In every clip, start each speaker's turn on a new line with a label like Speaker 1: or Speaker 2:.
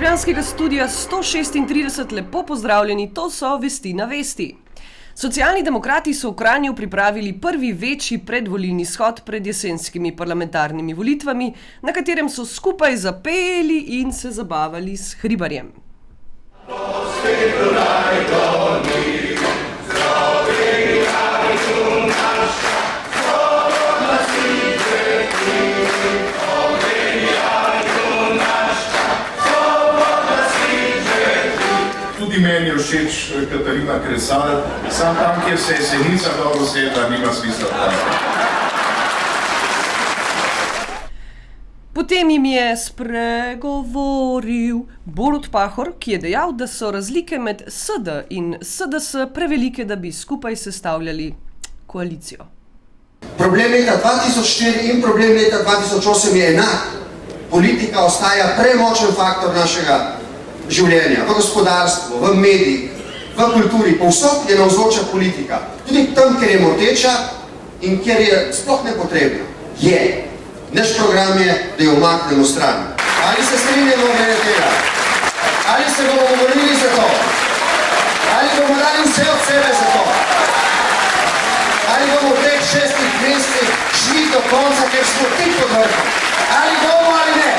Speaker 1: ljubljanskega studia 136 lepo pozdravljeni, to so Vesti na vesti. Socialni demokrati so v Kranju pripravili prvi večji predvolilni shod pred jesenskimi parlamentarnimi volitvami, na katerem so skupaj zapeli in se zabavali s Hribarjem.
Speaker 2: Tudi meni je všeč Katarina Kresal, sam tam, kjer se je Senica dobro sedla, nima smisla praziti.
Speaker 1: Potem jim je spregovoril Borut Pahor, ki je dejal, da so razlike med SD in SDS prevelike, da bi skupaj sestavljali koalicijo.
Speaker 3: Problem leta 2004 in problem leta 2008 je enak. Politika ostaja premočen faktor našega življenja, v gospodarstvu, v medijih, v kulturi, povsod je navzoča politika. Tudi tam, kjer je moteča in kjer je sploh nepotrebna. Je. Naš program je, da jo umaknemo stran. Ali se strinjamo glede tega? Ali se bomo borili za to? Ali bomo dali vse od sebe za to? Ali bomo v teh 6 mesecih šli do konca, ker smo tik pod vrhom? Ali bomo ali ne?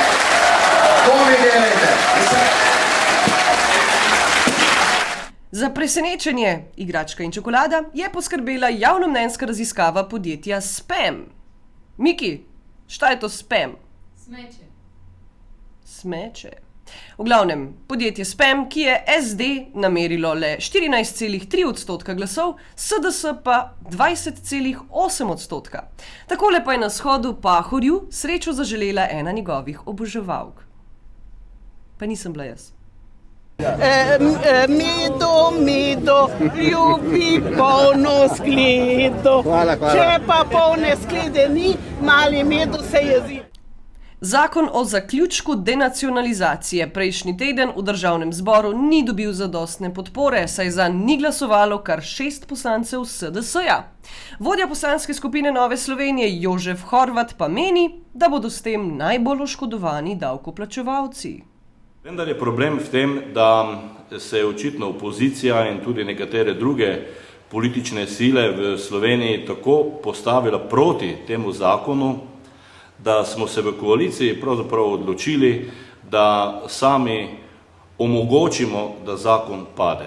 Speaker 3: To mi delajte.
Speaker 1: Za presenečenje igračka in čokolada je poskrbela javnomnenjska raziskava podjetja Spam. Miki, šta je to Spam?
Speaker 4: Smeče.
Speaker 1: Smeče. V glavnem, podjetje Spam, ki je SD namerilo le 14,3% glasov, SDS pa 20,8%. Takole pa je na shodu Pahorju srečo zaželela ena njegovih oboževalk. Pa nisem bila jaz.
Speaker 5: Medo, ljubi polno skledo. Če pa polne sklede ni, mali medo se jezi.
Speaker 1: Zakon o zaključku denacionalizacije prejšnji teden v državnem zboru ni dobil zadostne podpore, saj zanj ni glasovalo kar 6 poslancev SDS-ja. Vodja poslanske skupine Nove Slovenije Jožef Horvat pa meni, da bodo s tem najbolj oškodovani davkoplačevalci.
Speaker 6: Vendar je problem v tem, da se je očitno opozicija in tudi nekatere druge politične sile v Sloveniji tako postavila proti temu zakonu, da smo se v koaliciji pravzaprav odločili, da sami omogočimo, da zakon pade.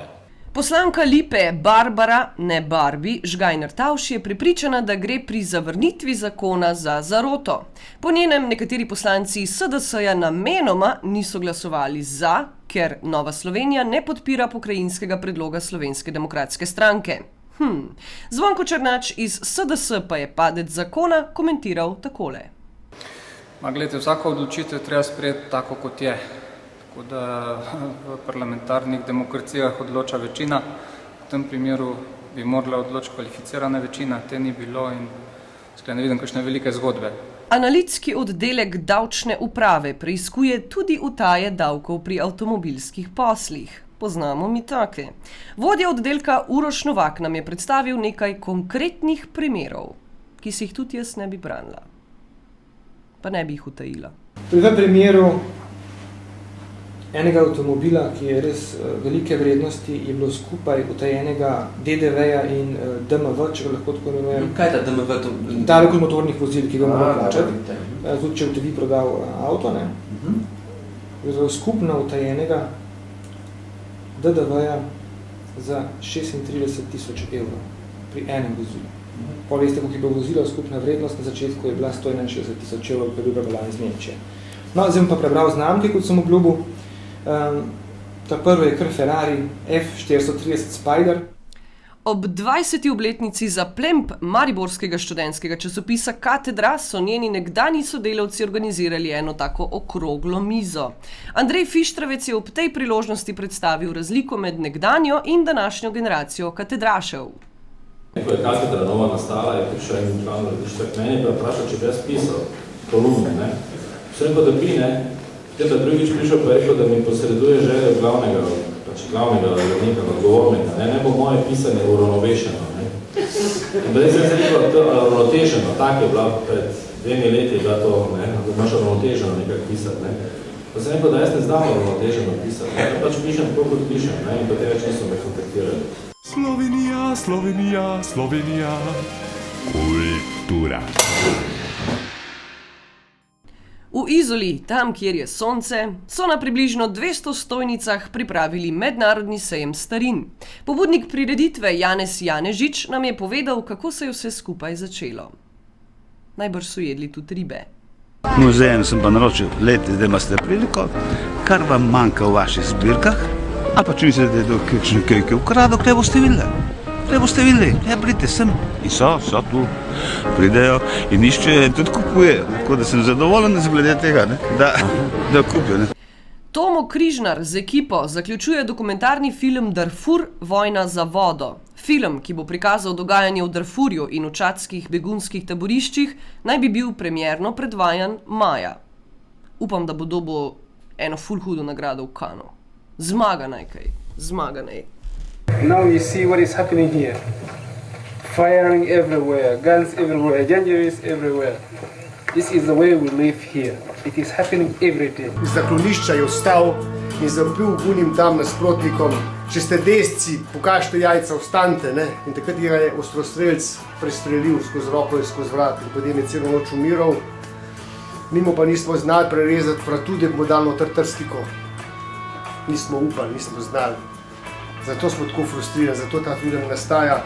Speaker 1: Poslanka Lipe Barbara, ne Barbi, Žgajner-Tavš je prepričana, da gre pri zavrnitvi zakona za zaroto. Po njenem nekateri poslanci SDS-ja namenoma niso glasovali za, ker Nova Slovenija ne podpira pokrajinskega predloga Slovenske demokratske stranke. Zvonko Černač iz SDS pa je padec zakona komentiral takole.
Speaker 7: Glejte, vsako odločitev treba sprejeti tako, kot je. Tako da v parlamentarnih demokracijah odloča večina. V tem primeru bi morala odločiti kvalificirana večina, te ni bilo in ne vidim kakšne velike zgodbe.
Speaker 1: Analitski oddelek davčne uprave preiskuje tudi utaje davkov pri avtomobilskih poslih. Poznamo mi take. Vodja oddelka Uroš Novak nam je predstavil nekaj konkretnih primerov, ki si jih tudi jaz ne bi branila. Pa ne bi jih utajila.
Speaker 8: V primeru enega avtomobila, ki je res velike vrednosti, je bilo skupaj utajenega DDV-ja in DMV, če ga lahko tako imenujem.
Speaker 9: Kaj je ta DMV?
Speaker 8: Davek od motornih vozil, ki ga moramo plačati. Tudi če bi prodal avto, ne? Skupno utajenega DDV-ja za 36,000 evrov pri enem vozilu. Pa veste, koliko je bilo vozilo, skupna vrednost na začetku je bila 161,000 evrov, ko je bil bila iz Nemčije. No, zdaj bom pa prebral znamke, kot sem obljubil. Ta prvo je kar Ferrari F430 Spider.
Speaker 1: Ob 20. obletnici zaplemb mariborskega študentskega časopisa Katedra so njeni nekdanji sodelavci organizirali eno tako okroglo mizo. Andrej Fištravec je ob tej priložnosti predstavil razliko med nekdanjo in današnjo generacijo katedrašev.
Speaker 10: Ko je Katedra nova nastala, je prišel en član uredništva k meni in vprašal, če bi jaz pisal kolumne. Vse rekel, da bi, potem pa drugič prišel pa je rekel, da mi posreduje željo glavnega urednika, odgovornika. Ne bo moje pisanje uravnovešeno. In pa zdaj se rekel, uravnoteženo, tak je bila pred 2 leti, da to, da imaš uravnoteženo nekako pisati. Pa sem rekel, da jaz ne znam uravnoteženo pisati. Ja pač pišem tako, kot pišem, ne? In potem več niso me kontaktirali.
Speaker 4: Slovenija, Slovenija, Slovenija. Kultura.
Speaker 1: V Izoli, tam kjer je sonce, so na približno 200 stojnicah pripravili mednarodni sejem starin. Pobudnik prireditve Janez Janežič nam je povedal, kako se je vse skupaj začelo. Najbrž so jedli tudi ribe.
Speaker 9: Muzejem sem pa naročil, lejte, zdaj imate priliko, kar vam manjka v vaših zbirkah, ali pa če mislite, da je kakšen kaj ukradel, kaj boste videli. Kaj boste videli, ja, pridite sem. In so tu, pridejo in iščejo in tudi kupujejo. Tako da sem zadovoljen glede tega, ne? Da kupijo. Ne?
Speaker 1: Tomo Križnar z ekipo zaključuje dokumentarni film Darfur – vojna za vodo. Film, ki bo prikazal dogajanje v Darfurju in v čadskih begunskih taboriščih, naj bi bil premierno predvajan maja. Upam, da bo dobil eno ful hudo nagrado v Cannesu. Zmaga naj kaj, zmaga naj.
Speaker 11: Now you see what is happening here. Firing everywhere, guns everywhere, dangerous everywhere. This is the way we live here. It is happening every day.
Speaker 12: Iz zaklonišča je vstal in zapil unim tam nasprotnikom. Če ste desci, pokažite jajca, vstante, ne? In takrat je ostrostrelc prestrelil skozi roko in skozi vrat in potem je celo noč umiral. Mi mu pa nismo znali prerezati vratu, da bomo dali noter trskiko. Nismo upali, nismo znali. Zato smo tako frustrirani, zato ta film nastaja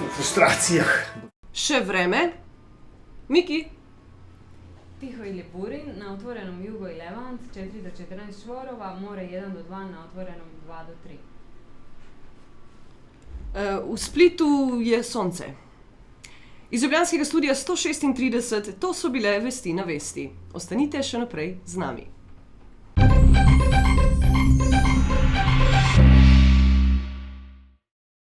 Speaker 12: v frustracijah.
Speaker 1: Še vreme? Miki?
Speaker 13: Tiho ili Purin, na otvorenom Jugo i Levant 4 do 14 čvorova, more 1 do 2, na otvorenom 2 do 3.
Speaker 1: V Splitu je sonce. Iz ljubljanskega studia 136, to so bile Vesti na vesti. Ostanite še naprej z nami.